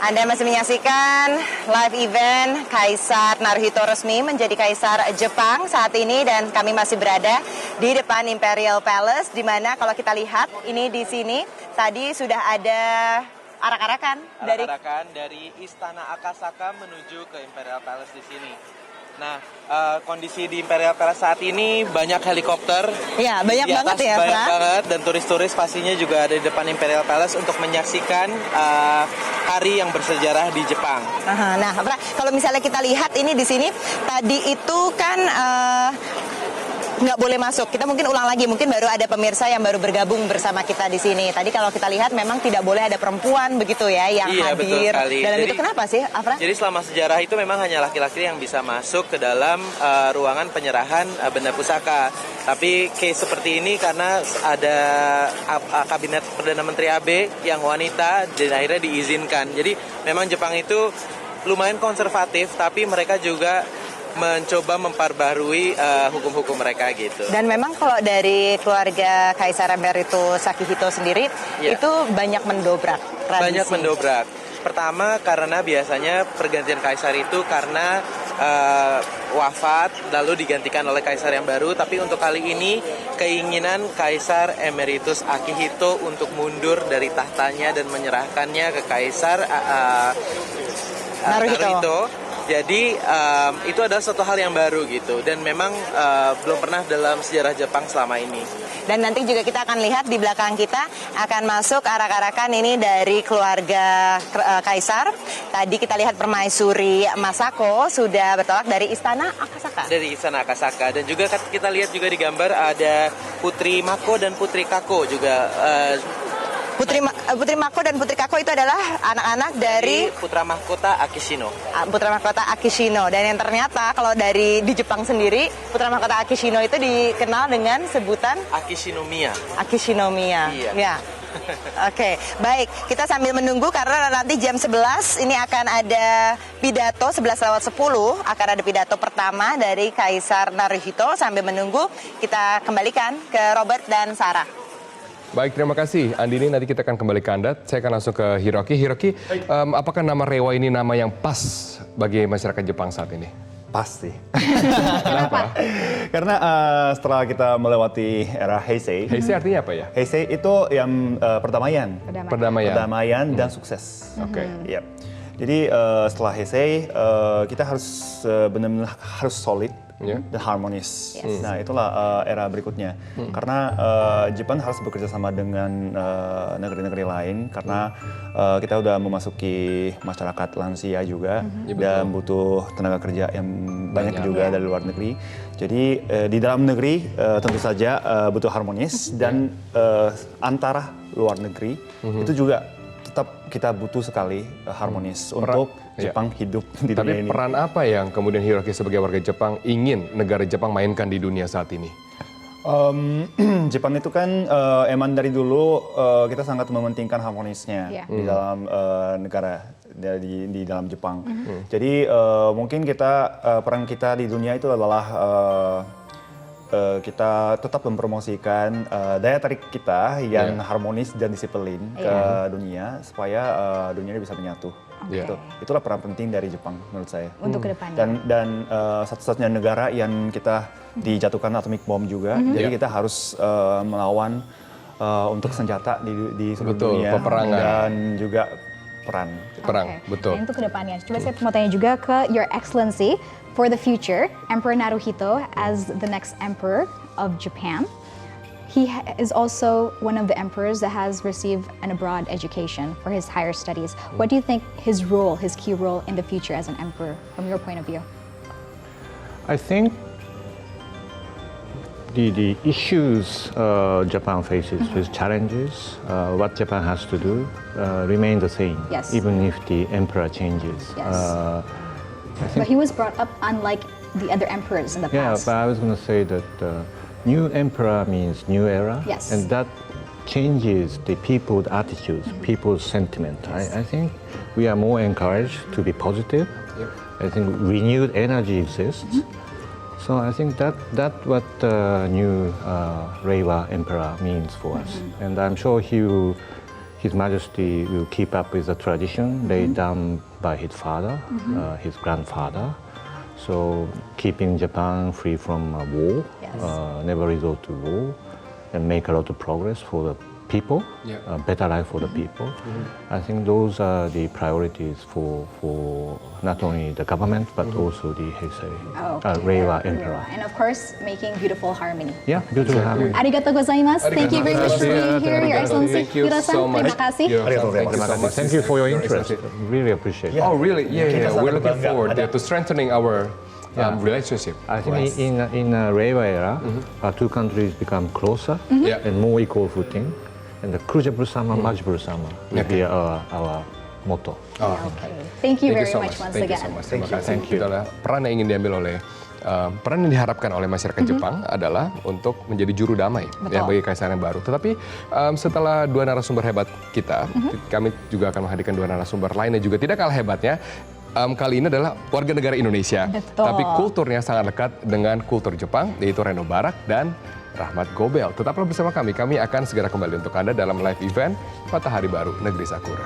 Anda masih menyaksikan live event Kaisar Naruhito resmi menjadi Kaisar Jepang saat ini, dan kami masih berada di depan Imperial Palace, di mana kalau kita lihat ini di sini tadi sudah ada arak-arakan dari Istana Akasaka menuju ke Imperial Palace di sini. Nah, kondisi di Imperial Palace saat ini banyak helikopter. Ya, banyak banget ya, banyak Fra. banget, dan turis-turis pastinya juga ada di depan Imperial Palace untuk menyaksikan hari yang bersejarah di Jepang. Nah, Fra, kalau misalnya kita lihat ini di sini tadi itu kan nggak boleh masuk. Kita mungkin ulang lagi, mungkin baru ada pemirsa yang baru bergabung bersama kita di sini. Tadi kalau kita lihat memang tidak boleh ada perempuan begitu ya yang hadir dalam itu. Kenapa sih, Afra? Jadi selama sejarah itu memang hanya laki-laki yang bisa masuk ke dalam ruangan penyerahan benda pusaka. Tapi case seperti ini karena ada kabinet Perdana Menteri Abe yang wanita dan akhirnya diizinkan. Jadi memang Jepang itu lumayan konservatif, tapi mereka juga mencoba memperbarui hukum-hukum mereka gitu. Dan memang kalau dari keluarga Kaisar Emeritus Akihito sendiri itu banyak mendobrak tradisi. Banyak mendobrak. Pertama karena biasanya pergantian kaisar itu karena wafat lalu digantikan oleh kaisar yang baru, tapi untuk kali ini keinginan Kaisar Emeritus Akihito untuk mundur dari tahtanya dan menyerahkannya ke Kaisar Naruhito. Jadi itu adalah suatu hal yang baru gitu, dan memang belum pernah dalam sejarah Jepang selama ini. Dan nanti juga kita akan lihat di belakang kita akan masuk arak-arakan ini dari keluarga Kaisar. Tadi kita lihat Permaisuri Masako sudah bertolak dari Istana Akasaka. Dari Istana Akasaka, dan juga kita lihat juga di gambar ada Putri Mako dan Putri Kako juga. Putri Mako dan Putri Kako itu adalah anak-anak dari Putra Mahkota Akishino. Putra Mahkota Akishino. Dan yang ternyata kalau di Jepang sendiri, Putra Mahkota Akishino itu dikenal dengan sebutan Akishinomiya. Akishinomiya. Iya. Ya. Oke, baik. Kita sambil menunggu karena nanti jam 11 ini akan ada pidato 11:10 akan ada pidato pertama dari Kaisar Naruhito. Sambil menunggu kita kembalikan ke Robert dan Sarah. Baik, terima kasih Andini. Nanti kita akan kembali ke Anda. Saya akan langsung ke Hiroki. Hiroki, apakah nama Reiwa ini nama yang pas bagi masyarakat Jepang saat ini? Pasti. Kenapa? Karena setelah kita melewati era Heisei. Heisei artinya apa ya? Heisei itu yang perdamaian. Perdamaian dan sukses. Oke. Iya. Jadi setelah Heisei kita harus benar-benar harus solid. Dan harmonis. Yes. Nah, itulah era berikutnya. Karena Jepang harus bekerja sama dengan negeri-negeri lain karena kita udah memasuki masyarakat lansia juga dan butuh tenaga kerja yang banyak juga dari luar negeri. Jadi di dalam negeri tentu saja butuh harmonis dan antara luar negeri itu juga tetap kita butuh sekali harmonis untuk Jepang hidup di dunia ini. Tapi peran apa yang kemudian Hiroki sebagai warga Jepang ingin negara Jepang mainkan di dunia saat ini? Jepang itu kan emang dari dulu kita sangat mementingkan harmonisnya di dalam negara di dalam Jepang. Jadi mungkin peran kita di dunia itu adalah kita tetap mempromosikan daya tarik kita yang harmonis dan disiplin ke dunia supaya dunia ini bisa menyatu. Itulah peran penting dari Jepang menurut saya. Untuk kedepannya. Dan satu-satunya negara yang kita dijatuhkan atomic bomb juga. Jadi kita harus melawan untuk senjata di seluruh dunia. Peperangan. Dan juga perang. Betul. Nah, untuk kedepannya, coba saya mau tanya juga ke Your Excellency, for the future, Emperor Naruhito as the next emperor of Japan. He is also one of the emperors that has received an abroad education for his higher studies. What do you think his key role in the future as an emperor, from your point of view? I think the issues Japan faces, his challenges, what Japan has to do remain the same, even if the emperor changes. But he was brought up unlike the other emperors in the past. Yeah, but I was going to say that new emperor means new era, and that changes the people's attitudes, people's sentiment. I think we are more encouraged to be positive. I think renewed energy exists. So I think that's what the new Reiwa emperor means for us, and I'm sure he His Majesty will keep up with the tradition laid down by his father, his grandfather. So keeping Japan free from war, Yes. never resort to war, and make a lot of progress for the people, Yeah. better life for the people. I think those are the priorities for not only the government but also the Heisei, Reiwa Emperor. And of course, making beautiful harmony. Yeah, beautiful harmony. Arigatou gozaimasu. Thank you very much for being here, Your Excellency. Thank you Hiro-san, so much. terima kasih. Terima kasih. Thank you for your interest. Really appreciate it. Oh, really? Yeah, Kita yeah. sangat We're looking bangga forward ada- to strengthening our relationship. I think in Reiwa era, our two countries become closer Yeah. and more equal footing. And the Kruja Bersama, Maju Bersama will be our motto. Okay. Thank you very so much once Thank you again. so much. Terima kasih. Thank you. Itulah peran yang ingin diambil oleh peran yang diharapkan oleh masyarakat Jepang adalah untuk menjadi juru damai ya, bagi kaisaran yang baru. Tetapi setelah dua narasumber hebat kita, kami juga akan menghadirkan dua narasumber lainnya juga tidak kalah hebatnya. Kali ini adalah warga negara Indonesia, Betul. tapi kulturnya sangat lekat dengan kultur Jepang, yaitu Reno Barak dan Rahmat Gobel. Tetaplah bersama kami akan segera kembali untuk Anda dalam live event Matahari Baru Negeri Sakura.